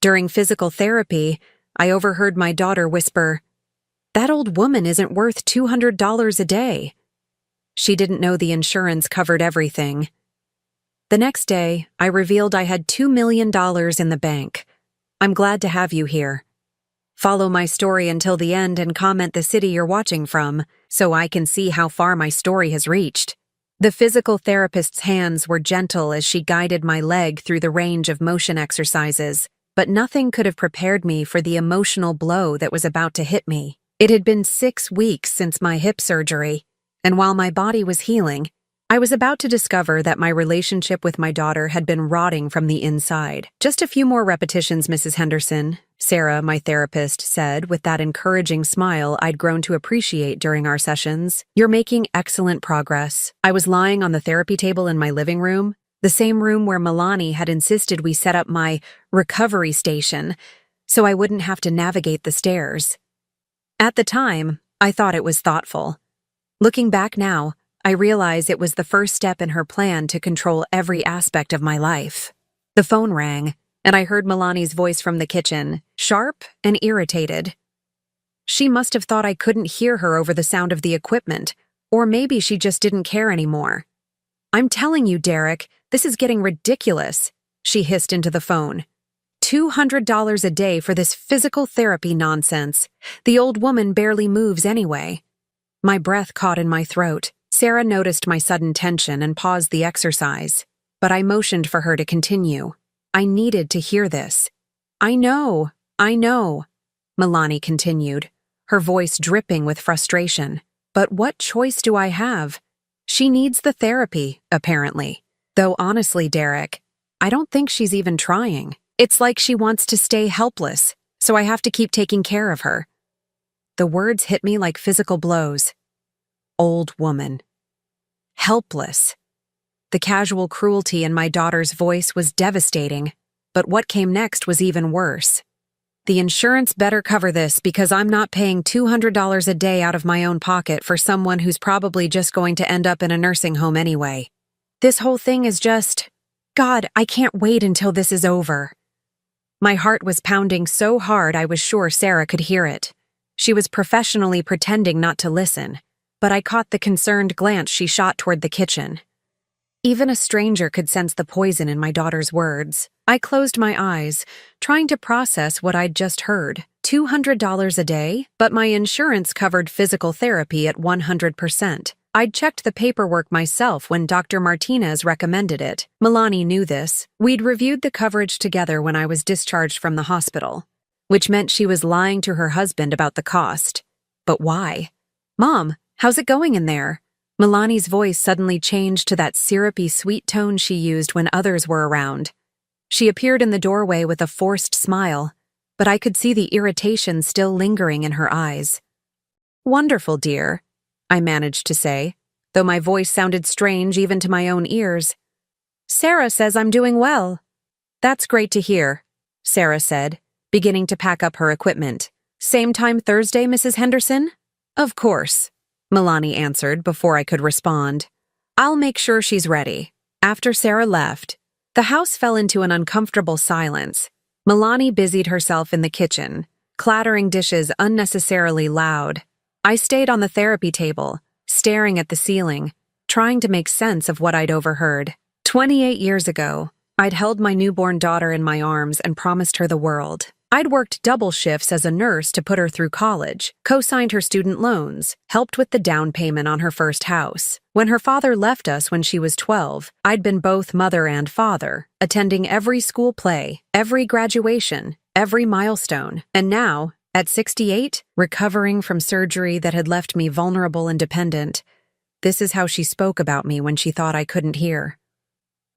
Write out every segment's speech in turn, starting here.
During physical therapy, I overheard my daughter whisper, "That old woman isn't worth $200 a day." She didn't know the insurance covered everything. The next day, I revealed I had $2 million in the bank. I'm glad to have you here. Follow my story until the end and comment the city you're watching from, so I can see how far my story has reached. The physical therapist's hands were gentle as she guided my leg through the range of motion exercises, but nothing could have prepared me for the emotional blow that was about to hit me. It had been 6 weeks since my hip surgery, and while my body was healing, I was about to discover that my relationship with my daughter had been rotting from the inside. "Just a few more repetitions, Mrs. Henderson," Sarah, my therapist, said with that encouraging smile I'd grown to appreciate during our sessions. "You're making excellent progress." I was lying on the therapy table in my living room, the same room where Milani had insisted we set up my recovery station so I wouldn't have to navigate the stairs. At the time, I thought it was thoughtful. Looking back now, I realize it was the first step in her plan to control every aspect of my life. The phone rang, and I heard Milani's voice from the kitchen, sharp and irritated. She must have thought I couldn't hear her over the sound of the equipment, or maybe she just didn't care anymore. "I'm telling you, Derek, this is getting ridiculous," she hissed into the phone. $200 a day for this physical therapy nonsense. The old woman barely moves anyway. My breath caught in my throat. Sarah noticed my sudden tension and paused the exercise, but I motioned for her to continue. I needed to hear this. I know, Milani continued, her voice dripping with frustration. "But what choice do I have? She needs the therapy, apparently. Though honestly, Derek, I don't think she's even trying. It's like she wants to stay helpless, so I have to keep taking care of her." The words hit me like physical blows. Old woman. Helpless. The casual cruelty in my daughter's voice was devastating, but what came next was even worse. "The insurance better cover this because I'm not paying $200 a day out of my own pocket for someone who's probably just going to end up in a nursing home anyway. This whole thing is just... God, I can't wait until this is over." My heart was pounding so hard I was sure Sarah could hear it. She was professionally pretending not to listen, but I caught the concerned glance she shot toward the kitchen. Even a stranger could sense the poison in my daughter's words. I closed my eyes, trying to process what I'd just heard. $200 a day? But my insurance covered physical therapy at 100%. I'd checked the paperwork myself when Dr. Martinez recommended it. Milani knew this. We'd reviewed the coverage together when I was discharged from the hospital, which meant she was lying to her husband about the cost. But why? "Mom, how's it going in there?" Milani's voice suddenly changed to that syrupy sweet tone she used when others were around. She appeared in the doorway with a forced smile, but I could see the irritation still lingering in her eyes. "Wonderful, dear," I managed to say, though my voice sounded strange even to my own ears. "Sarah says I'm doing well." "That's great to hear," Sarah said, beginning to pack up her equipment. "Same time Thursday, Mrs. Henderson?" "Of course," Milani answered before I could respond. "I'll make sure she's ready." After Sarah left, the house fell into an uncomfortable silence. Milani busied herself in the kitchen, clattering dishes unnecessarily loud. I stayed on the therapy table, staring at the ceiling, trying to make sense of what I'd overheard. 28 years ago, I'd held my newborn daughter in my arms and promised her the world. I'd worked double shifts as a nurse to put her through college, co-signed her student loans, helped with the down payment on her first house. When her father left us when she was 12, I'd been both mother and father, attending every school play, every graduation, every milestone. And now, at 68, recovering from surgery that had left me vulnerable and dependent, this is how she spoke about me when she thought I couldn't hear.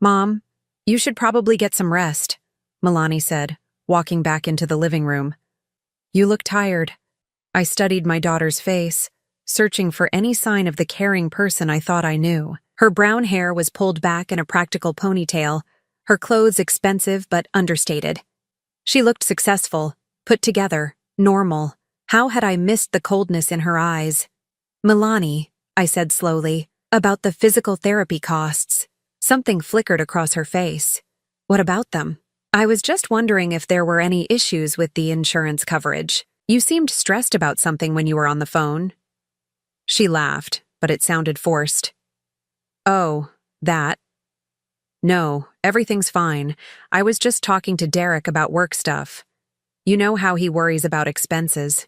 "Mom, you should probably get some rest," Milani said, walking back into the living room. "You look tired." I studied my daughter's face, searching for any sign of the caring person I thought I knew. Her brown hair was pulled back in a practical ponytail, her clothes expensive but understated. She looked successful, put together, normal. How had I missed the coldness in her eyes? "Milani," I said slowly, "about the physical therapy costs." Something flickered across her face. "What about them?" I was just wondering if there were any issues with the insurance coverage. You seemed stressed about something when you were on the phone. She laughed, but it sounded forced. Oh, that. No, everything's fine. I was just talking to Derek about work stuff. You know how he worries about expenses.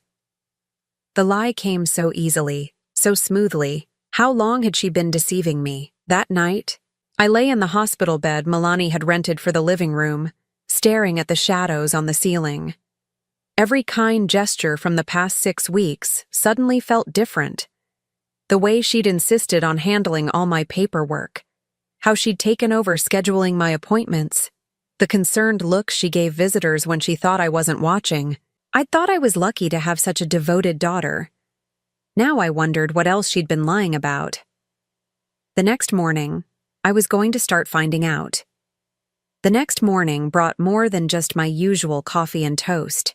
The lie came so easily, so smoothly. How long had she been deceiving me? That night, I lay in the hospital bed Milani had rented for the living room, staring at the shadows on the ceiling. Every kind gesture from the past 6 weeks suddenly felt different. The way she'd insisted on handling all my paperwork, how she'd taken over scheduling my appointments, the concerned looks she gave visitors when she thought I wasn't watching. I'd thought I was lucky to have such a devoted daughter. Now I wondered what else she'd been lying about. The next morning, I was going to start finding out. The next morning brought more than just my usual coffee and toast.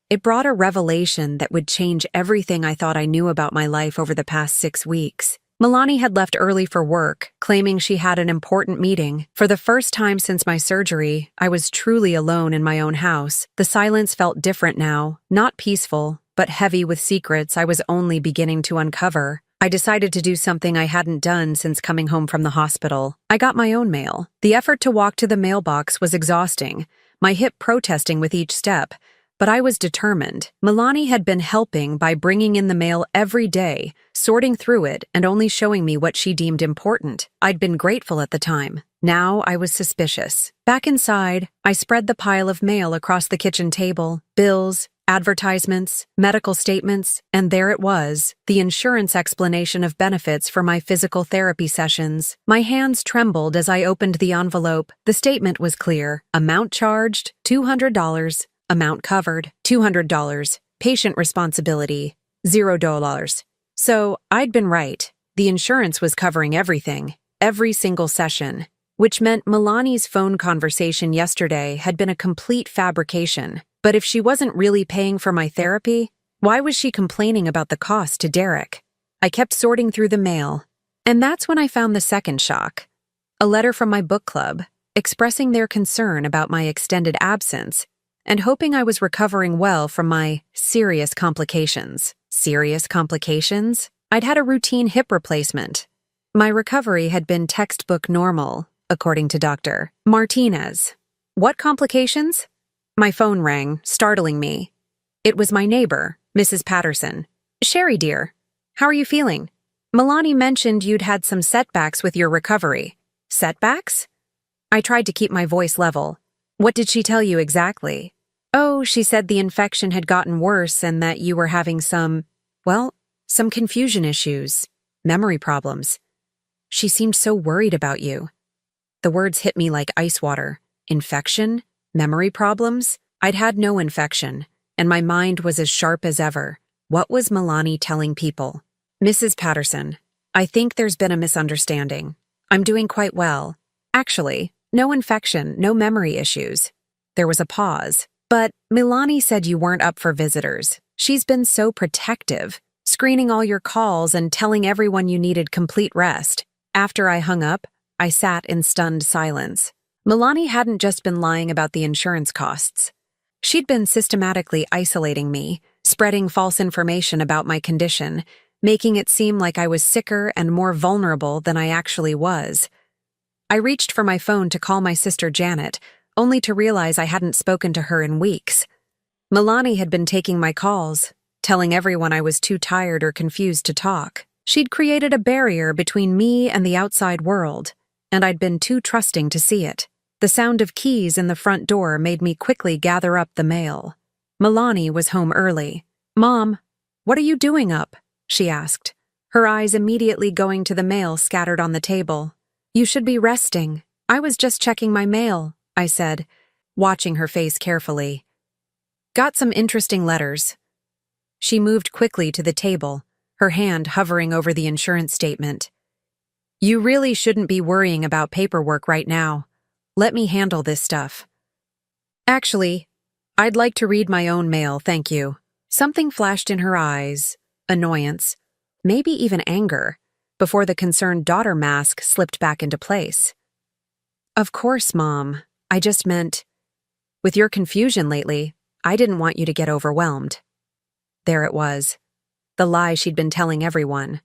It brought a revelation that would change everything I thought I knew about my life over the past 6 weeks. Milani had left early for work, claiming she had an important meeting. For the first time since my surgery, I was truly alone in my own house. The silence felt different now, not peaceful, but heavy with secrets I was only beginning to uncover. I decided to do something I hadn't done since coming home from the hospital. I got my own mail. The effort to walk to the mailbox was exhausting, my hip protesting with each step. But I was determined. Milani had been helping by bringing in the mail every day, sorting through it and only showing me what she deemed important. I'd been grateful at the time. Now I was suspicious. Back inside, I spread the pile of mail across the kitchen table, bills, advertisements, medical statements, and there it was, the insurance explanation of benefits for my physical therapy sessions. My hands trembled as I opened the envelope. The statement was clear. Amount charged, $200. Amount covered, $200. Patient responsibility, $0. So, I'd been right. The insurance was covering everything, every single session, which meant Milani's phone conversation yesterday had been a complete fabrication. But if she wasn't really paying for my therapy, why was she complaining about the cost to Derek? I kept sorting through the mail, and that's when I found the second shock. A letter from my book club, expressing their concern about my extended absence and hoping I was recovering well from my serious complications. Serious complications? I'd had a routine hip replacement. My recovery had been textbook normal, according to Dr. Martinez. What complications? My phone rang, startling me. It was my neighbor, Mrs. Patterson. Sherry, dear, how are you feeling? Milani mentioned you'd had some setbacks with your recovery. Setbacks? I tried to keep my voice level. What did she tell you exactly? Oh, she said the infection had gotten worse and that you were having some confusion issues, memory problems. She seemed so worried about you. The words hit me like ice water. Infection? Memory problems? I'd had no infection, and my mind was as sharp as ever. What was Milani telling people? Mrs. Patterson, I think there's been a misunderstanding. I'm doing quite well. Actually, no infection, no memory issues. There was a pause. But Milani said you weren't up for visitors. She's been so protective, screening all your calls and telling everyone you needed complete rest. After I hung up, I sat in stunned silence. Milani hadn't just been lying about the insurance costs. She'd been systematically isolating me, spreading false information about my condition, making it seem like I was sicker and more vulnerable than I actually was. I reached for my phone to call my sister Janet, only to realize I hadn't spoken to her in weeks. Milani had been taking my calls, telling everyone I was too tired or confused to talk. She'd created a barrier between me and the outside world, and I'd been too trusting to see it. The sound of keys in the front door made me quickly gather up the mail. Milani was home early. Mom, what are you doing up? She asked, her eyes immediately going to the mail scattered on the table. You should be resting. I was just checking my mail, I said, watching her face carefully. Got some interesting letters. She moved quickly to the table, her hand hovering over the insurance statement. You really shouldn't be worrying about paperwork right now. Let me handle this stuff. Actually, I'd like to read my own mail, thank you. Something flashed in her eyes, annoyance, maybe even anger, before the concerned daughter mask slipped back into place. Of course, Mom. I just meant, With your confusion lately, I didn't want you to get overwhelmed. There it was. The lie she'd been telling everyone.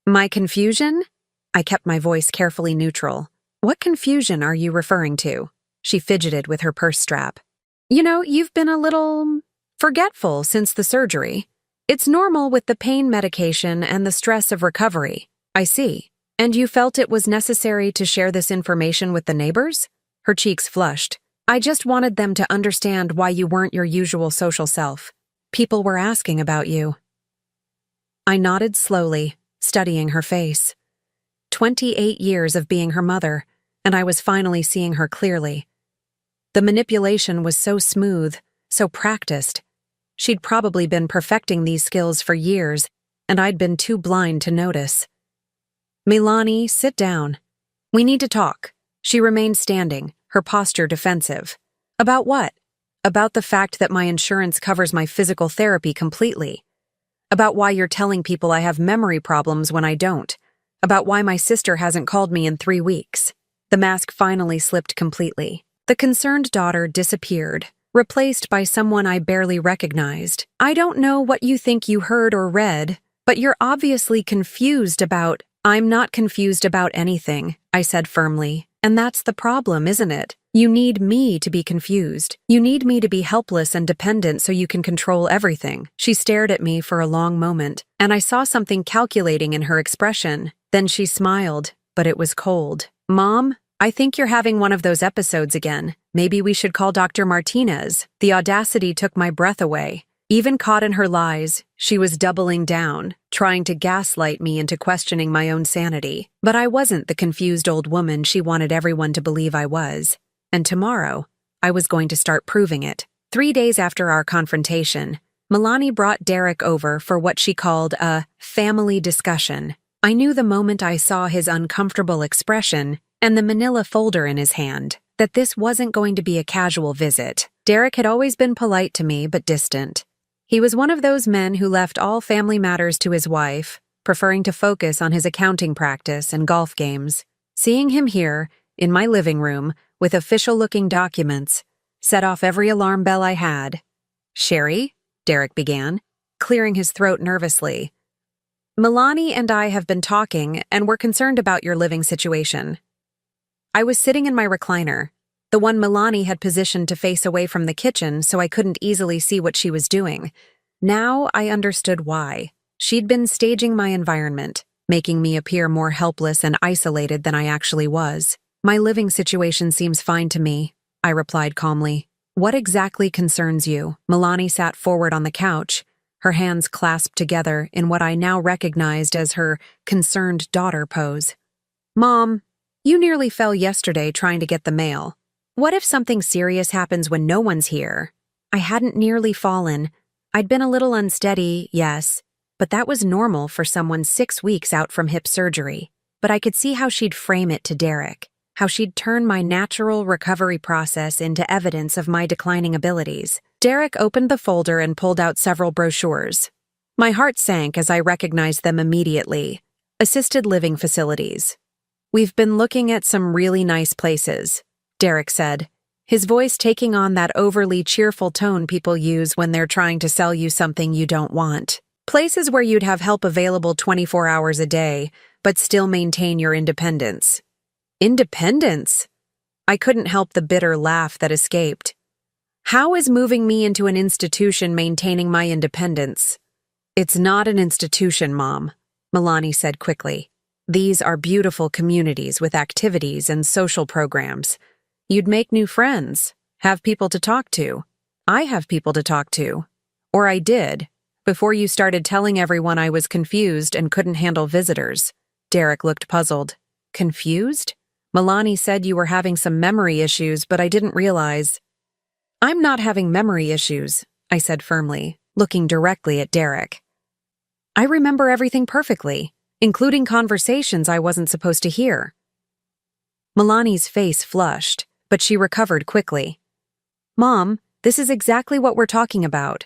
My confusion? I kept my voice carefully neutral. What confusion are you referring to? She fidgeted with her purse strap. You've been a little forgetful since the surgery. It's normal with the pain medication and the stress of recovery. I see. And you felt it was necessary to share this information with the neighbors? Her cheeks flushed. I just wanted them to understand why you weren't your usual social self. People were asking about you. I nodded slowly, studying her face. 28 years of being her mother, and I was finally seeing her clearly. The manipulation was so smooth, so practiced. She'd probably been perfecting these skills for years, and I'd been too blind to notice. Milani, sit down. We need to talk. She remained standing, her posture defensive. About what? About the fact that my insurance covers my physical therapy completely. About why you're telling people I have memory problems when I don't. About why my sister hasn't called me in 3 weeks. The mask finally slipped completely. The concerned daughter disappeared, replaced by someone I barely recognized. I don't know what you think you heard or read, but you're obviously confused about— I'm not confused about anything, I said firmly. And that's the problem, isn't it? You need me to be confused. You need me to be helpless and dependent so you can control everything. She stared at me for a long moment, and I saw something calculating in her expression. Then she smiled, but it was cold. Mom, I think you're having one of those episodes again. Maybe we should call Dr. Martinez. The audacity took my breath away. Even caught in her lies, she was doubling down, trying to gaslight me into questioning my own sanity. But I wasn't the confused old woman she wanted everyone to believe I was. And tomorrow, I was going to start proving it. 3 days after our confrontation, Milani brought Derek over for what she called a family discussion. I knew the moment I saw his uncomfortable expression and the manila folder in his hand that this wasn't going to be a casual visit. Derek had always been polite to me but distant. He was one of those men who left all family matters to his wife, preferring to focus on his accounting practice and golf games. Seeing him here, in my living room, with official-looking documents, set off every alarm bell I had. Sherry, Derek began, clearing his throat nervously. Milani and I have been talking, and we're concerned about your living situation. I was sitting in my recliner, the one Milani had positioned to face away from the kitchen so I couldn't easily see what she was doing. Now I understood why. She'd been staging my environment, making me appear more helpless and isolated than I actually was. My living situation seems fine to me, I replied calmly. What exactly concerns you? Milani sat forward on the couch, her hands clasped together in what I now recognized as her concerned daughter pose. Mom, you nearly fell yesterday trying to get the mail. What if something serious happens when no one's here? I hadn't nearly fallen. I'd been a little unsteady, yes, but that was normal for someone 6 weeks out from hip surgery. But I could see how she'd frame it to Derek, how she'd turn my natural recovery process into evidence of my declining abilities. Derek opened the folder and pulled out several brochures. My heart sank as I recognized them immediately. Assisted living facilities. We've been looking at some really nice places, Derek said, his voice taking on that overly cheerful tone people use when they're trying to sell you something you don't want. Places where you'd have help available 24 hours a day, but still maintain your independence. Independence? I couldn't help the bitter laugh that escaped. How is moving me into an institution maintaining my independence? It's not an institution, Mom, Milani said quickly. These are beautiful communities with activities and social programs. You'd make new friends, have people to talk to. I have people to talk to. Or I did, before you started telling everyone I was confused and couldn't handle visitors. Derek looked puzzled. Confused? Milani said you were having some memory issues, but I didn't realize. I'm not having memory issues, I said firmly, looking directly at Derek. I remember everything perfectly, including conversations I wasn't supposed to hear. Milani's face flushed, but she recovered quickly. Mom, this is exactly what we're talking about.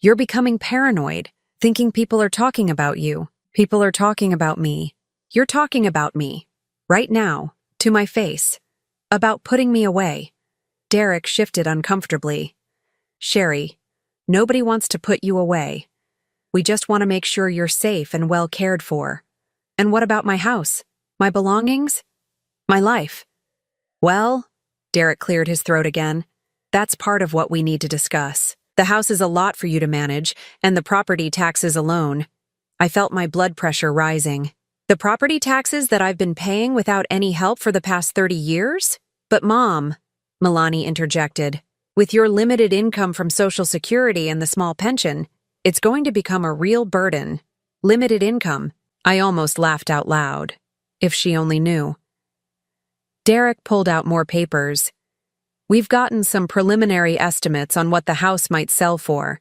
You're becoming paranoid, thinking people are talking about you. People are talking about me. You're talking about me. Right now, to my face. About putting me away. Derek shifted uncomfortably. Sherry, nobody wants to put you away. We just want to make sure you're safe and well cared for. And what about my house? My belongings? My life? Well, Derek cleared his throat again. That's part of what we need to discuss. The house is a lot for you to manage, and the property taxes alone. I felt my blood pressure rising. The property taxes that I've been paying without any help for the past 30 years? But Mom, Milani interjected, with your limited income from Social Security and the small pension, it's going to become a real burden. Limited income. I almost laughed out loud. If she only knew. Derek pulled out more papers. We've gotten some preliminary estimates on what the house might sell for.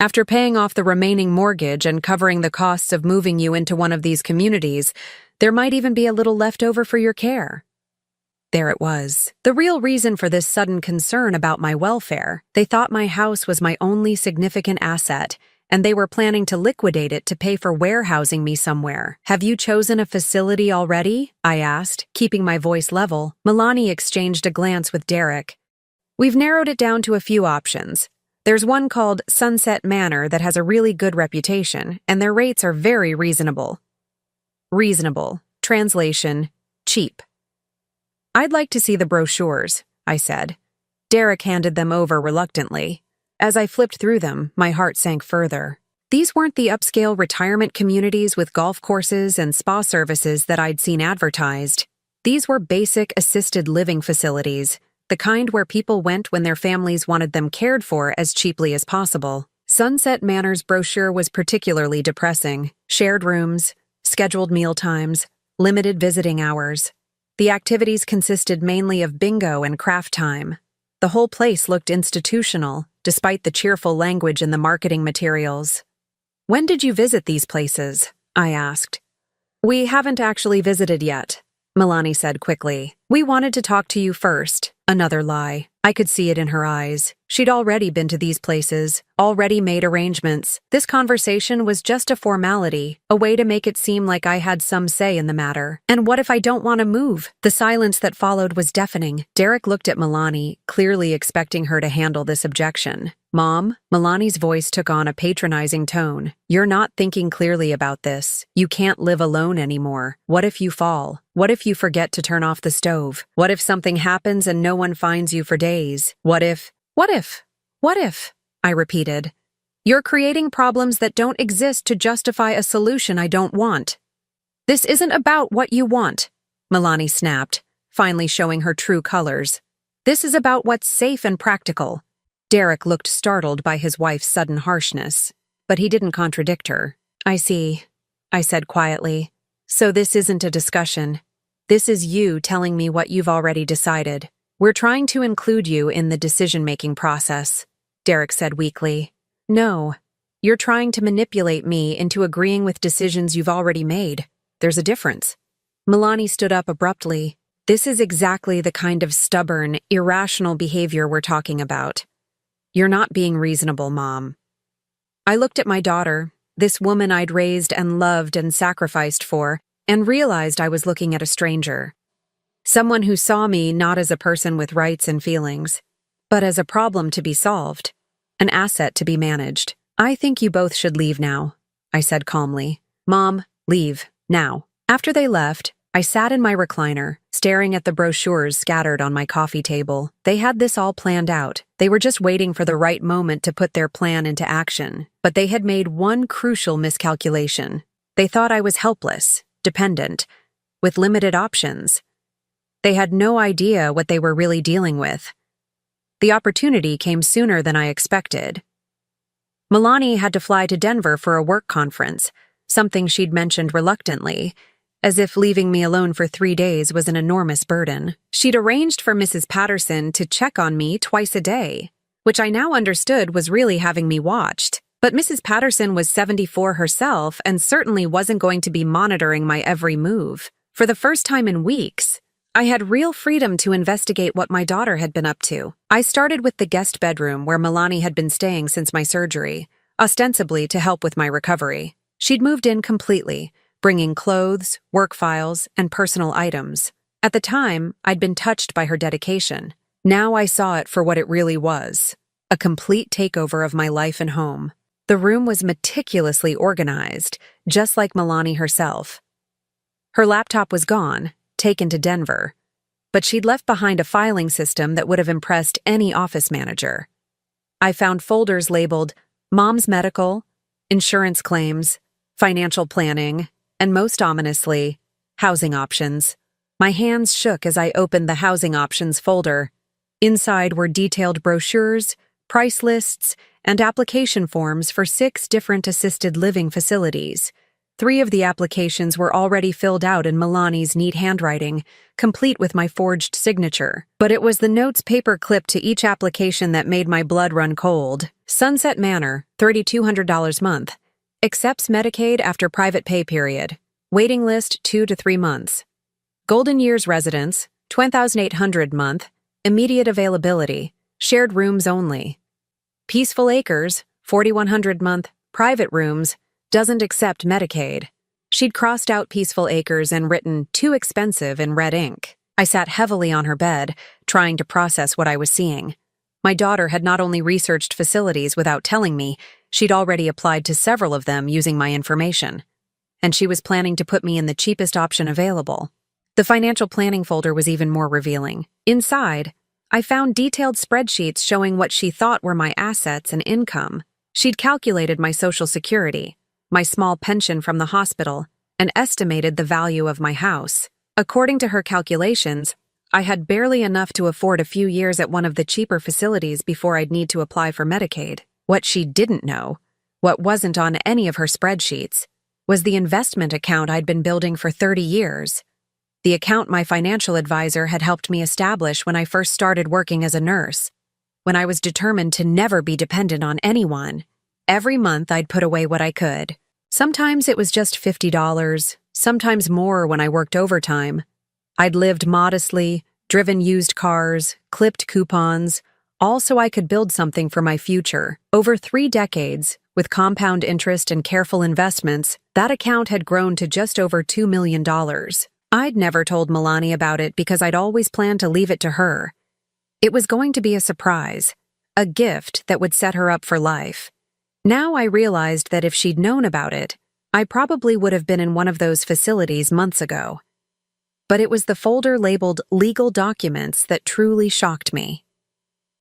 After paying off the remaining mortgage and covering the costs of moving you into one of these communities, there might even be a little left over for your care. There it was. The real reason for this sudden concern about my welfare. They thought my house was my only significant asset, and they were planning to liquidate it to pay for warehousing me somewhere. Have you chosen a facility already? I asked, keeping my voice level. Milani exchanged a glance with Derek. We've narrowed it down to a few options. There's one called Sunset Manor that has a really good reputation, and their rates are very reasonable. Reasonable. Translation, cheap. I'd like to see the brochures, I said. Derek handed them over reluctantly. As I flipped through them, my heart sank further. These weren't the upscale retirement communities with golf courses and spa services that I'd seen advertised. These were basic assisted living facilities, the kind where people went when their families wanted them cared for as cheaply as possible. Sunset Manor's brochure was particularly depressing. Shared rooms, scheduled meal times, limited visiting hours. The activities consisted mainly of bingo and craft time. The whole place looked institutional, despite the cheerful language in the marketing materials. When did you visit these places? I asked. We haven't actually visited yet, Milani said quickly. We wanted to talk to you first. Another lie. I could see it in her eyes. She'd already been to these places, already made arrangements. This conversation was just a formality, a way to make it seem like I had some say in the matter. And what if I don't want to move? The silence that followed was deafening. Derek looked at Milani, clearly expecting her to handle this objection. Mom, Milani's voice took on a patronizing tone. You're not thinking clearly about this. You can't live alone anymore. What if you fall? What if you forget to turn off the stove? What if something happens and no one finds you for days? What if? I repeated. You're creating problems that don't exist to justify a solution I don't want. This isn't about what you want, Milani snapped, finally showing her true colors. This is about what's safe and practical. Derek looked startled by his wife's sudden harshness, but he didn't contradict her. I see, I said quietly. So this isn't a discussion. This is you telling me what you've already decided. We're trying to include you in the decision-making process, Derek said weakly. No, you're trying to manipulate me into agreeing with decisions you've already made. There's a difference. Milani stood up abruptly. This is exactly the kind of stubborn, irrational behavior we're talking about. You're not being reasonable, Mom. I looked at my daughter, this woman I'd raised and loved and sacrificed for, and realized I was looking at a stranger. Someone who saw me not as a person with rights and feelings, but as a problem to be solved, an asset to be managed. I think you both should leave now, I said calmly. Mom, leave, now. After they left, I sat in my recliner, staring at the brochures scattered on my coffee table. They had this all planned out. They were just waiting for the right moment to put their plan into action. But they had made one crucial miscalculation. They thought I was helpless, dependent, with limited options. They had no idea what they were really dealing with. The opportunity came sooner than I expected. Milani had to fly to Denver for a work conference, something she'd mentioned reluctantly, as if leaving me alone for 3 days was an enormous burden. She'd arranged for Mrs. Patterson to check on me twice a day, which I now understood was really having me watched. But Mrs. Patterson was 74 herself and certainly wasn't going to be monitoring my every move. For the first time in weeks, I had real freedom to investigate what my daughter had been up to. I started with the guest bedroom where Milani had been staying since my surgery, ostensibly to help with my recovery. She'd moved in completely, bringing clothes, work files, and personal items. At the time, I'd been touched by her dedication. Now I saw it for what it really was, a complete takeover of my life and home. The room was meticulously organized, just like Milani herself. Her laptop was gone, taken to Denver, but she'd left behind a filing system that would have impressed any office manager. I found folders labeled Mom's Medical, Insurance Claims, Financial Planning, and most ominously, Housing Options. My hands shook as I opened the Housing Options folder. Inside were detailed brochures, price lists, and application forms for 6 different assisted living facilities. 3 of the applications were already filled out in Milani's neat handwriting, complete with my forged signature. But it was the notes paper clipped to each application that made my blood run cold. Sunset Manor, $3,200 month. Accepts Medicaid after private pay period. Waiting list 2 to 3 months. Golden Years Residence, $20,800 month. Immediate availability. Shared rooms only. Peaceful Acres, $4,100 month. Private rooms. Doesn't accept Medicaid. She'd crossed out Peaceful Acres and written too expensive in red ink. I sat heavily on her bed, trying to process what I was seeing. My daughter had not only researched facilities without telling me, she'd already applied to several of them using my information. And she was planning to put me in the cheapest option available. The financial planning folder was even more revealing. Inside, I found detailed spreadsheets showing what she thought were my assets and income. She'd calculated my Social Security, my small pension from the hospital, and estimated the value of my house. According to her calculations, I had barely enough to afford a few years at one of the cheaper facilities before I'd need to apply for Medicaid. What she didn't know, what wasn't on any of her spreadsheets, was the investment account I'd been building for 30 years. The account my financial advisor had helped me establish when I first started working as a nurse, when I was determined to never be dependent on anyone. Every month I'd put away what I could. Sometimes it was just $50, sometimes more when I worked overtime. I'd lived modestly, driven used cars, clipped coupons, all so I could build something for my future. Over 3 decades, with compound interest and careful investments, that account had grown to just over $2 million. I'd never told Milani about it because I'd always planned to leave it to her. It was going to be a surprise, a gift that would set her up for life. Now I realized that if she'd known about it, I probably would have been in one of those facilities months ago. But it was the folder labeled Legal Documents that truly shocked me.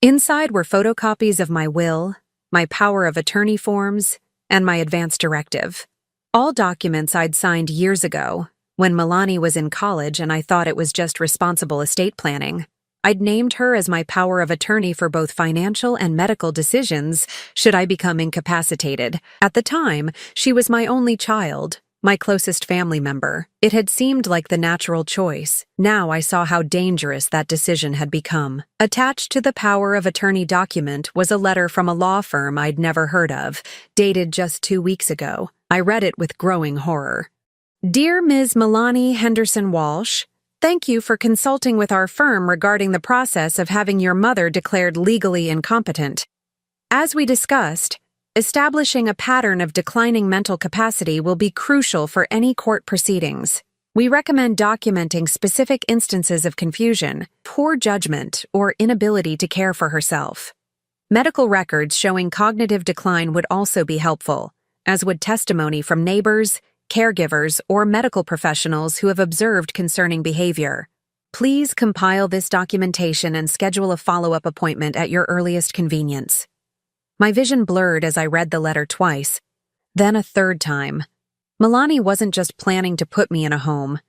Inside were photocopies of my will, my power of attorney forms, and my advance directive. All documents I'd signed years ago, when Milani was in college and I thought it was just responsible estate planning. I'd named her as my power of attorney for both financial and medical decisions should I become incapacitated. At the time, she was my only child, my closest family member. It had seemed like the natural choice. Now I saw how dangerous that decision had become. Attached to the power of attorney document was a letter from a law firm I'd never heard of, dated just 2 weeks ago. I read it with growing horror. Dear Ms. Milani Henderson Walsh, thank you for consulting with our firm regarding the process of having your mother declared legally incompetent. As we discussed, establishing a pattern of declining mental capacity will be crucial for any court proceedings. We recommend documenting specific instances of confusion, poor judgment, or inability to care for herself. Medical records showing cognitive decline would also be helpful, as would testimony from neighbors, caregivers, or medical professionals who have observed concerning behavior. Please compile this documentation and schedule a follow-up appointment at your earliest convenience. My vision blurred as I read the letter twice, then a third time. Milani wasn't just planning to put me in a home.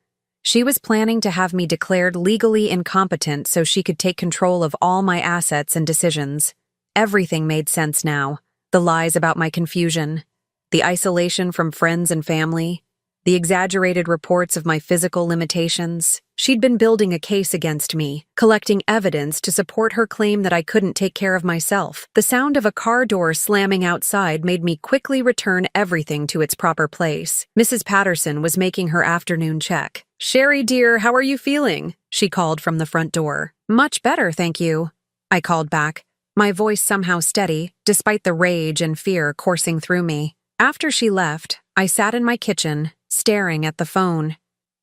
She was planning to have me declared legally incompetent so she could take control of all my assets and decisions. Everything made sense now. The lies about my confusion, the isolation from friends and family, the exaggerated reports of my physical limitations. She'd been building a case against me, collecting evidence to support her claim that I couldn't take care of myself. The sound of a car door slamming outside made me quickly return everything to its proper place. Mrs. Patterson was making her afternoon check. "Sherry, dear, how are you feeling?" she called from the front door. "Much better, thank you," I called back, my voice somehow steady, despite the rage and fear coursing through me. After she left, I sat in my kitchen, staring at the phone.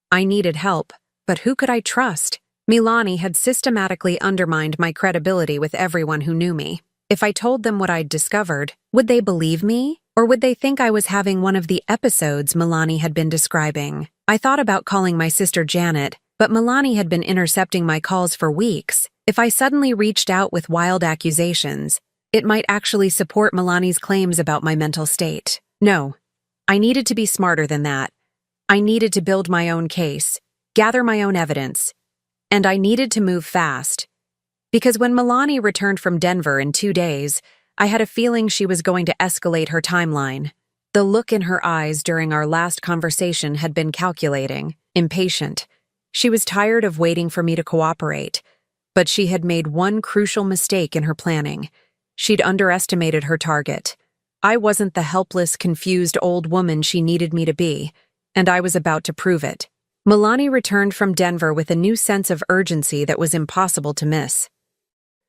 I needed help, but who could I trust? Milani had systematically undermined my credibility with everyone who knew me. If I told them what I'd discovered, would they believe me? Or would they think I was having one of the episodes Milani had been describing? I thought about calling my sister Janet, but Milani had been intercepting my calls for weeks. If I suddenly reached out with wild accusations, it might actually support Milani's claims about my mental state. No, I needed to be smarter than that. I needed to build my own case, gather my own evidence, and I needed to move fast. Because when Milani returned from Denver in 2 days, I had a feeling she was going to escalate her timeline. The look in her eyes during our last conversation had been calculating, impatient. She was tired of waiting for me to cooperate, but she had made one crucial mistake in her planning. She'd underestimated her target. I wasn't the helpless, confused old woman she needed me to be, and I was about to prove it. Milani returned from Denver with a new sense of urgency that was impossible to miss.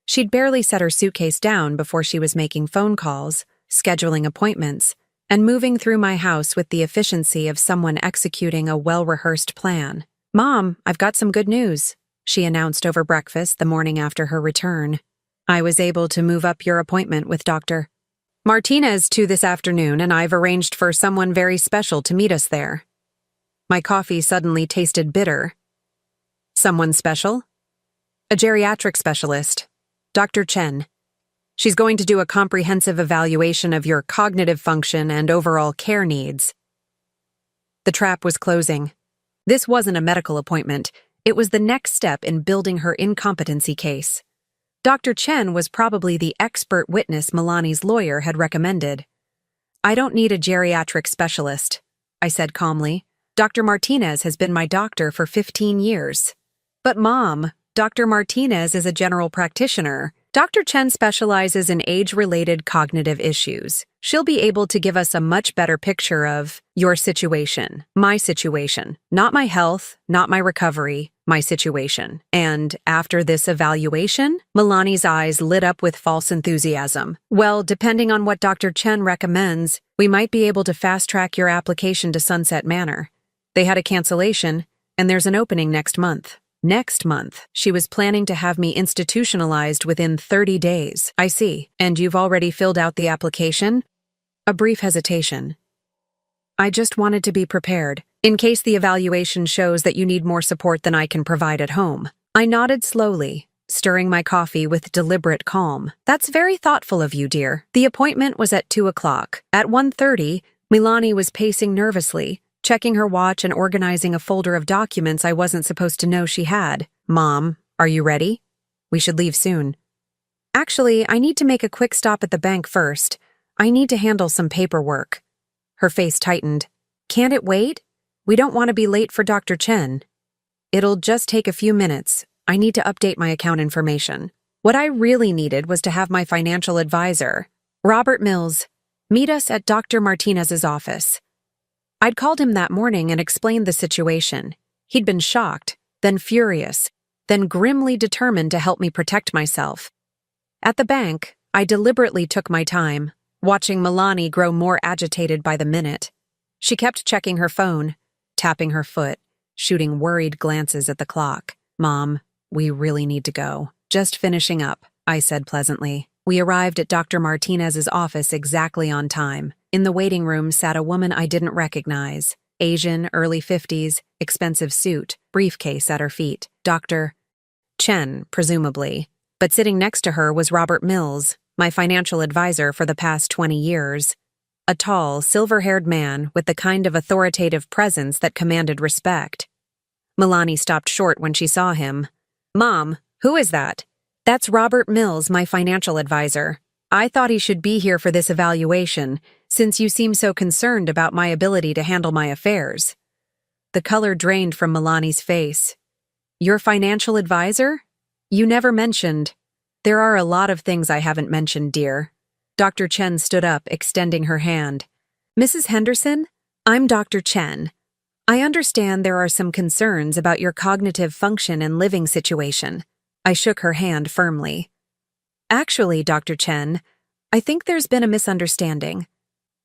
She'd barely set her suitcase down before she was making phone calls, scheduling appointments, and moving through my house with the efficiency of someone executing a well-rehearsed plan. "Mom, I've got some good news," she announced over breakfast the morning after her return. "I was able to move up your appointment with Dr. Martinez to this afternoon, and I've arranged for someone very special to meet us there." My coffee suddenly tasted bitter. "Someone special?" "A geriatric specialist, Dr. Chen. She's going to do a comprehensive evaluation of your cognitive function and overall care needs." The trap was closing. This wasn't a medical appointment. It was the next step in building her incompetency case. Dr. Chen was probably the expert witness Milani's lawyer had recommended. "I don't need a geriatric specialist," I said calmly. "Dr. Martinez has been my doctor for 15 years. "But Mom, Dr. Martinez is a general practitioner. Dr. Chen specializes in age-related cognitive issues. She'll be able to give us a much better picture of your situation, my situation, not my health, not my recovery, my situation." And after this evaluation, Milani's eyes lit up with false enthusiasm. "Well, depending on what Dr. Chen recommends, we might be able to fast-track your application to Sunset Manor. They had a cancellation, and there's an opening next month." Next month, she was planning to have me institutionalized within 30 days. "I see. And you've already filled out the application?" A brief hesitation. "I just wanted to be prepared, in case the evaluation shows that you need more support than I can provide at home." I nodded slowly, stirring my coffee with deliberate calm. "That's very thoughtful of you, dear." The appointment was at 2 o'clock. At 1:30, Milani was pacing nervously, checking her watch and organizing a folder of documents I wasn't supposed to know she had. "Mom, are you ready? We should leave soon." "Actually, I need to make a quick stop at the bank first. I need to handle some paperwork." Her face tightened. "Can't it wait? We don't want to be late for Dr. Chen." "It'll just take a few minutes. I need to update my account information." What I really needed was to have my financial advisor, Robert Mills, meet us at Dr. Martinez's office. I'd called him that morning and explained the situation. He'd been shocked, then furious, then grimly determined to help me protect myself. At the bank, I deliberately took my time, watching Milani grow more agitated by the minute. She kept checking her phone, tapping her foot, shooting worried glances at the clock. "Mom, we really need to go." "Just finishing up," I said pleasantly. We arrived at Dr. Martinez's office exactly on time. In the waiting room sat a woman I didn't recognize. Asian, early 50s, expensive suit, briefcase at her feet. Dr. Chen, presumably. But sitting next to her was Robert Mills, my financial advisor for the past 20 years. A tall, silver-haired man with the kind of authoritative presence that commanded respect. Milani stopped short when she saw him. "Mom, who is that?" "That's Robert Mills, my financial advisor. I thought he should be here for this evaluation, since you seem so concerned about my ability to handle my affairs." The color drained from Milani's face. "Your financial advisor? You never mentioned." "There are a lot of things I haven't mentioned, dear." Dr. Chen stood up, extending her hand. "Mrs. Henderson, I'm Dr. Chen. I understand there are some concerns about your cognitive function and living situation." I shook her hand firmly. "Actually, Dr. Chen, I think there's been a misunderstanding.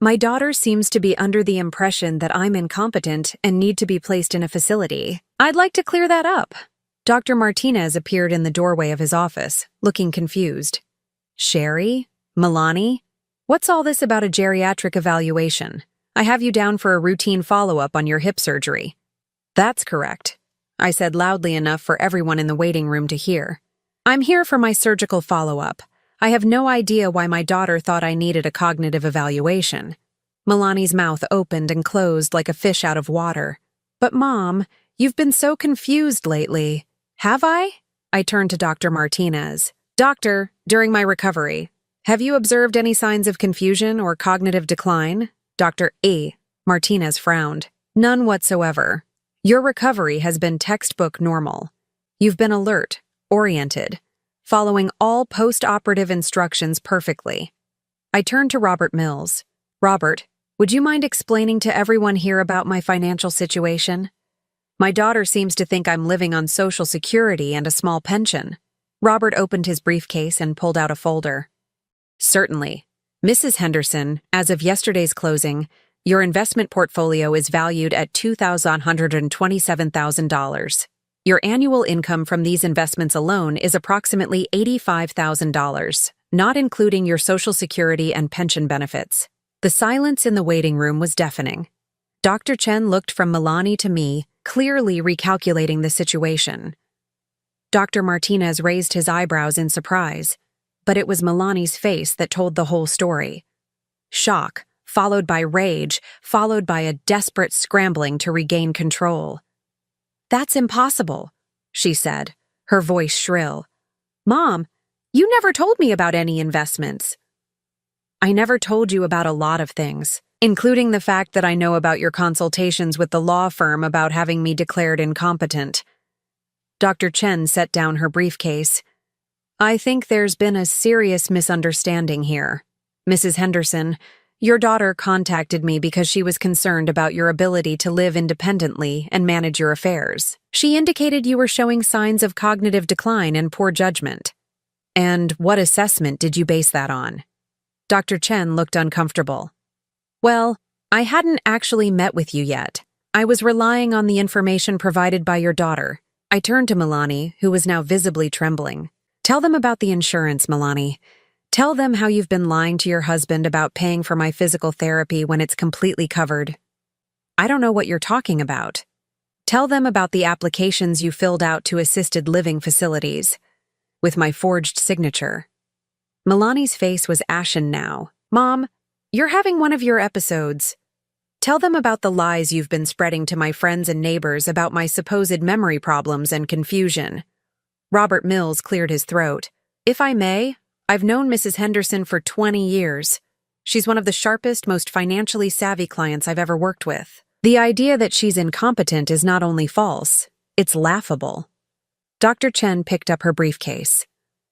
My daughter seems to be under the impression that I'm incompetent and need to be placed in a facility. I'd like to clear that up." Dr. Martinez appeared in the doorway of his office, looking confused. Sherry? Milani? What's all this about a geriatric evaluation? I have you down for a routine follow-up on your hip surgery. That's correct, I said loudly enough for everyone in the waiting room to hear. I'm here for my surgical follow-up. I have no idea why my daughter thought I needed a cognitive evaluation. Milani's mouth opened and closed like a fish out of water. But Mom, you've been so confused lately. Have I? I turned to Dr. Martinez. Doctor, during my recovery, have you observed any signs of confusion or cognitive decline? Dr. E. Martinez frowned. None whatsoever. Your recovery has been textbook normal. You've been alert, oriented, following all post-operative instructions perfectly. I turned to Robert Mills. Robert, would you mind explaining to everyone here about my financial situation? My daughter seems to think I'm living on Social Security and a small pension. Robert opened his briefcase and pulled out a folder. Certainly. Mrs. Henderson, as of yesterday's closing, your investment portfolio is valued at $227,000. Your annual income from these investments alone is approximately $85,000, not including your Social Security and pension benefits. The silence in the waiting room was deafening. Dr. Chen looked from Milani to me, clearly recalculating the situation. Dr. Martinez raised his eyebrows in surprise, but it was Milani's face that told the whole story. Shock, followed by rage, followed by a desperate scrambling to regain control. That's impossible, she said, her voice shrill. Mom, you never told me about any investments. I never told you about a lot of things, including the fact that I know about your consultations with the law firm about having me declared incompetent. Dr. Chen set down her briefcase. I think there's been a serious misunderstanding here. Mrs. Henderson, your daughter contacted me because she was concerned about your ability to live independently and manage your affairs. She indicated you were showing signs of cognitive decline and poor judgment. And what assessment did you base that on? Dr. Chen looked uncomfortable. Well, I hadn't actually met with you yet. I was relying on the information provided by your daughter. I turned to Milani, who was now visibly trembling. Tell them about the insurance, Milani. Tell them how you've been lying to your husband about paying for my physical therapy when it's completely covered. I don't know what you're talking about. Tell them about the applications you filled out to assisted living facilities, with my forged signature. Milani's face was ashen now. Mom, you're having one of your episodes. Tell them about the lies you've been spreading to my friends and neighbors about my supposed memory problems and confusion. Robert Mills cleared his throat. If I may, I've known Mrs. Henderson for 20 years. She's one of the sharpest, most financially savvy clients I've ever worked with. The idea that she's incompetent is not only false, it's laughable. Dr. Chen picked up her briefcase.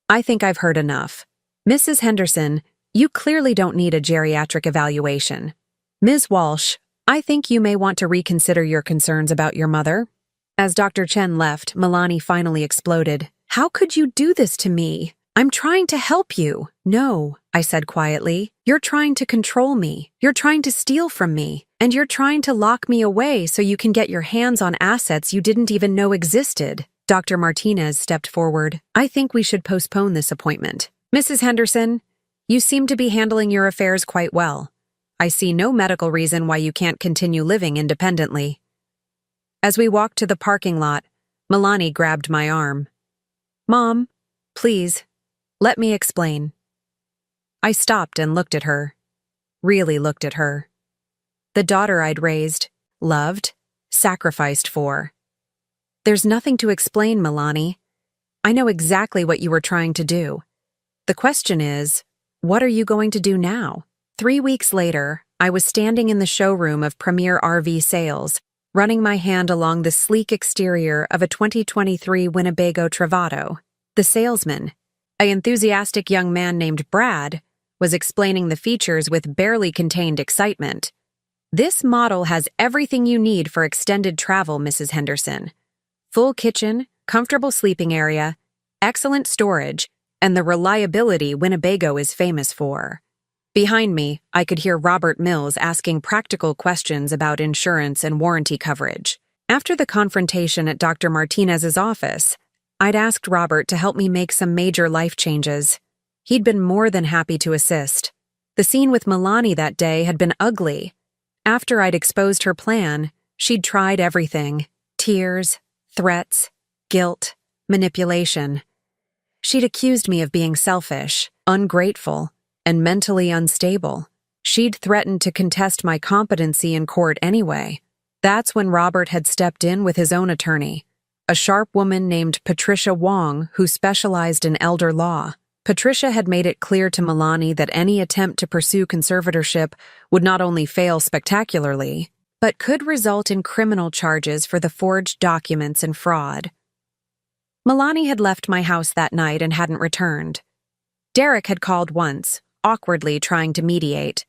I think I've heard enough. Mrs. Henderson, you clearly don't need a geriatric evaluation. Ms. Walsh, I think you may want to reconsider your concerns about your mother. As Dr. Chen left, Milani finally exploded. How could you do this to me? I'm trying to help you. No, I said quietly. You're trying to control me. You're trying to steal from me. And you're trying to lock me away so you can get your hands on assets you didn't even know existed. Dr. Martinez stepped forward. I think we should postpone this appointment. Mrs. Henderson, you seem to be handling your affairs quite well. I see no medical reason why you can't continue living independently. As we walked to the parking lot, Milani grabbed my arm. Mom, please, let me explain. I stopped and looked at her. Really looked at her. The daughter I'd raised, loved, sacrificed for. There's nothing to explain, Milani. I know exactly what you were trying to do. The question is, what are you going to do now? 3 weeks later, I was standing in the showroom of Premier RV Sales, running my hand along the sleek exterior of a 2023 Winnebago Travato. The salesman, an enthusiastic young man named Brad, was explaining the features with barely contained excitement. This model has everything you need for extended travel, Mrs. Henderson. Full kitchen, comfortable sleeping area, excellent storage, and the reliability Winnebago is famous for. Behind me, I could hear Robert Mills asking practical questions about insurance and warranty coverage. After the confrontation at Dr. Martinez's office, I'd asked Robert to help me make some major life changes. He'd been more than happy to assist. The scene with Milani that day had been ugly. After I'd exposed her plan, she'd tried everything: tears, threats, guilt, manipulation. She'd accused me of being selfish, ungrateful, and mentally unstable. She'd threatened to contest my competency in court anyway. That's when Robert had stepped in with his own attorney, a sharp woman named Patricia Wong who specialized in elder law. Patricia had made it clear to Milani that any attempt to pursue conservatorship would not only fail spectacularly, but could result in criminal charges for the forged documents and fraud. Milani had left my house that night and hadn't returned. Derek had called once, awkwardly trying to mediate,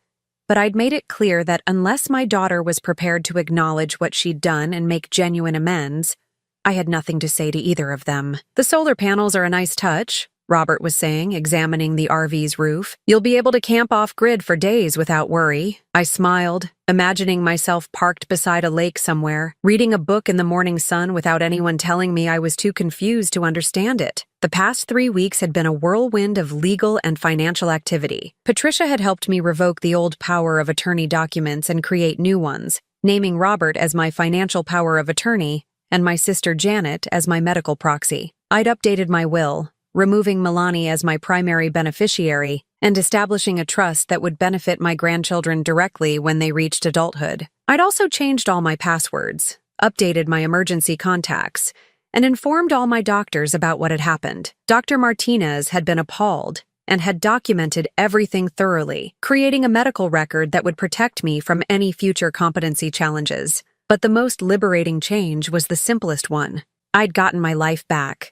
but I'd made it clear that unless my daughter was prepared to acknowledge what she'd done and make genuine amends, I had nothing to say to either of them. "The solar panels are a nice touch," Robert was saying, examining the RV's roof. "You'll be able to camp off-grid for days without worry." I smiled, imagining myself parked beside a lake somewhere, reading a book in the morning sun without anyone telling me I was too confused to understand it. The past 3 weeks had been a whirlwind of legal and financial activity. Patricia had helped me revoke the old power of attorney documents and create new ones, naming Robert as my financial power of attorney and my sister Janet as my medical proxy. I'd updated my will, removing Milani as my primary beneficiary and establishing a trust that would benefit my grandchildren directly when they reached adulthood. I'd also changed all my passwords, updated my emergency contacts, and informed all my doctors about what had happened. Dr. Martinez had been appalled and had documented everything thoroughly, creating a medical record that would protect me from any future competency challenges. But the most liberating change was the simplest one. I'd gotten my life back.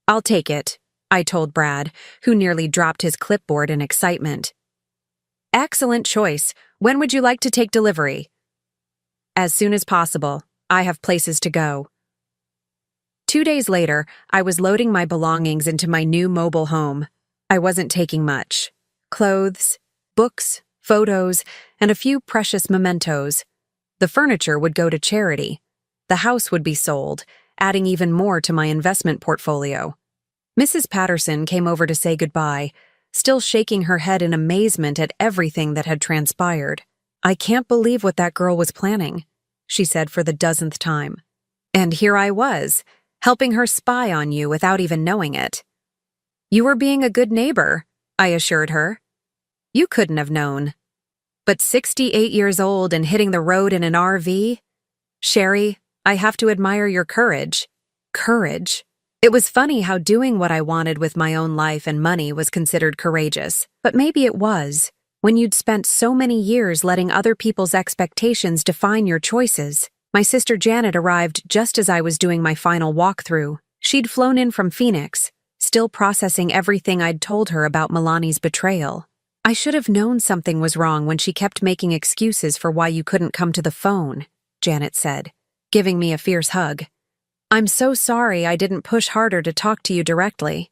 "I'll take it," I told Brad, who nearly dropped his clipboard in excitement. "Excellent choice. When would you like to take delivery?" "As soon as possible. I have places to go." 2 days later, I was loading my belongings into my new mobile home. I wasn't taking much: clothes, books, photos, and a few precious mementos. The furniture would go to charity. The house would be sold, adding even more to my investment portfolio. Mrs. Patterson came over to say goodbye, still shaking her head in amazement at everything that had transpired. "I can't believe what that girl was planning," she said for the dozenth time. "And here I was, helping her spy on you without even knowing it." "You were being a good neighbor," I assured her. "You couldn't have known." But 68 years old and hitting the road in an RV? Sherry, I have to admire your courage. Courage. It was funny how doing what I wanted with my own life and money was considered courageous. But maybe it was, when you'd spent so many years letting other people's expectations define your choices. My sister Janet arrived just as I was doing my final walkthrough. She'd flown in from Phoenix, still processing everything I'd told her about Milani's betrayal. "I should have known something was wrong when she kept making excuses for why you couldn't come to the phone," Janet said, giving me a fierce hug. "I'm so sorry I didn't push harder to talk to you directly."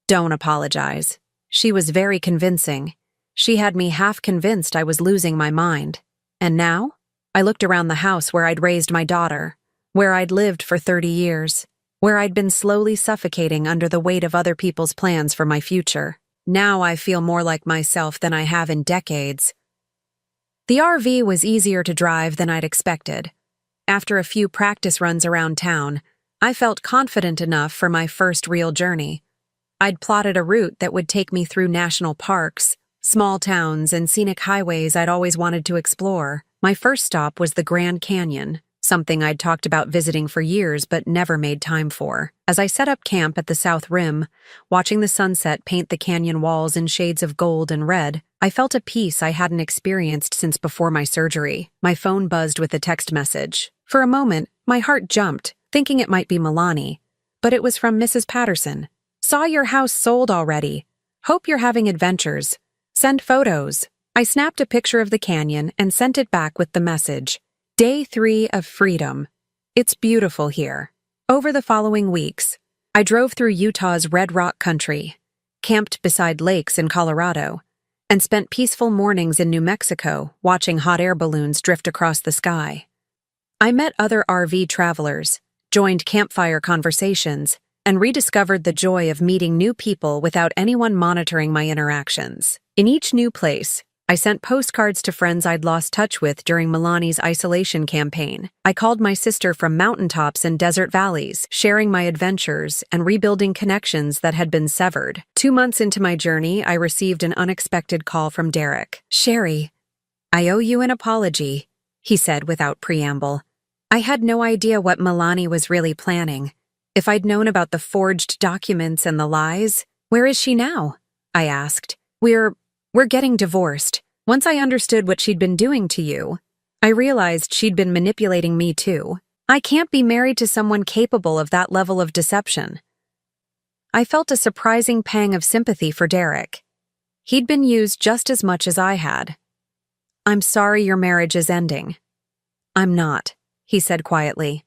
"Don't apologize." She was very convincing. She had me half convinced I was losing my mind. And now? I looked around the house where I'd raised my daughter, where I'd lived for 30 years, where I'd been slowly suffocating under the weight of other people's plans for my future. Now I feel more like myself than I have in decades. The RV was easier to drive than I'd expected. After a few practice runs around town, I felt confident enough for my first real journey. I'd plotted a route that would take me through national parks, small towns, and scenic highways I'd always wanted to explore. My first stop was the Grand Canyon, something I'd talked about visiting for years but never made time for. As I set up camp at the South Rim, watching the sunset paint the canyon walls in shades of gold and red, I felt a peace I hadn't experienced since before my surgery. My phone buzzed with a text message. For a moment, my heart jumped, thinking it might be Milani, but it was from Mrs. Patterson. "Saw your house sold already. Hope you're having adventures. Send photos." I snapped a picture of the canyon and sent it back with the message, "Day 3 of freedom. It's beautiful here." Over the following weeks, I drove through Utah's Red Rock country, camped beside lakes in Colorado, and spent peaceful mornings in New Mexico watching hot air balloons drift across the sky. I met other RV travelers, joined campfire conversations, and rediscovered the joy of meeting new people without anyone monitoring my interactions. In each new place, I sent postcards to friends I'd lost touch with during Milani's isolation campaign. I called my sister from mountaintops and desert valleys, sharing my adventures and rebuilding connections that had been severed. 2 months into my journey, I received an unexpected call from Derek. "Sherry, I owe you an apology," he said without preamble. I had no idea what Milani was really planning. If I'd known about the forged documents and the lies. "Where is she now?" I asked. We're getting divorced. Once I understood what she'd been doing to you, I realized she'd been manipulating me too. I can't be married to someone capable of that level of deception." I felt a surprising pang of sympathy for Derek. He'd been used just as much as I had. "I'm sorry your marriage is ending." "I'm not," he said quietly.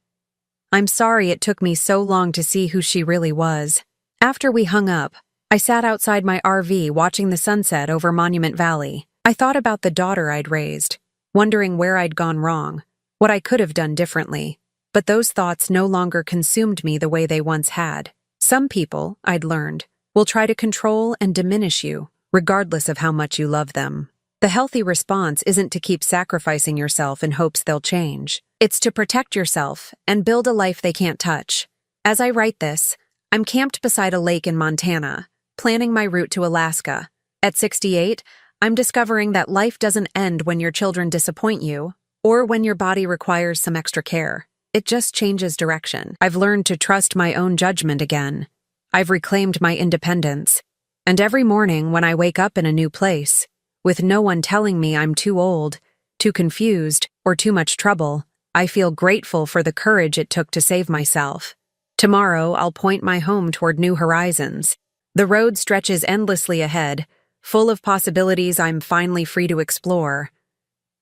"I'm sorry it took me so long to see who she really was." After we hung up, I sat outside my RV watching the sunset over Monument Valley. I thought about the daughter I'd raised, wondering where I'd gone wrong, what I could have done differently. But those thoughts no longer consumed me the way they once had. Some people, I'd learned, will try to control and diminish you, regardless of how much you love them. The healthy response isn't to keep sacrificing yourself in hopes they'll change. It's to protect yourself and build a life they can't touch. As I write this, I'm camped beside a lake in Montana, planning my route to Alaska. At 68, I'm discovering that life doesn't end when your children disappoint you, or when your body requires some extra care. It just changes direction. I've learned to trust my own judgment again. I've reclaimed my independence. And every morning when I wake up in a new place, with no one telling me I'm too old, too confused, or too much trouble, I feel grateful for the courage it took to save myself. Tomorrow, I'll point my home toward new horizons. The road stretches endlessly ahead, full of possibilities I'm finally free to explore.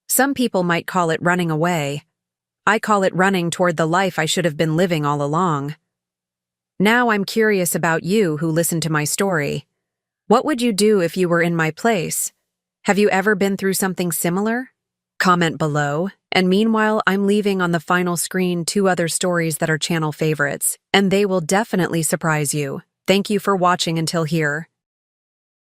Some people might call it running away. I call it running toward the life I should have been living all along. Now I'm curious about you who listened to my story. What would you do if you were in my place? Have you ever been through something similar? Comment below, and meanwhile I'm leaving on the final screen 2 other stories that are channel favorites, and they will definitely surprise you. Thank you for watching until here.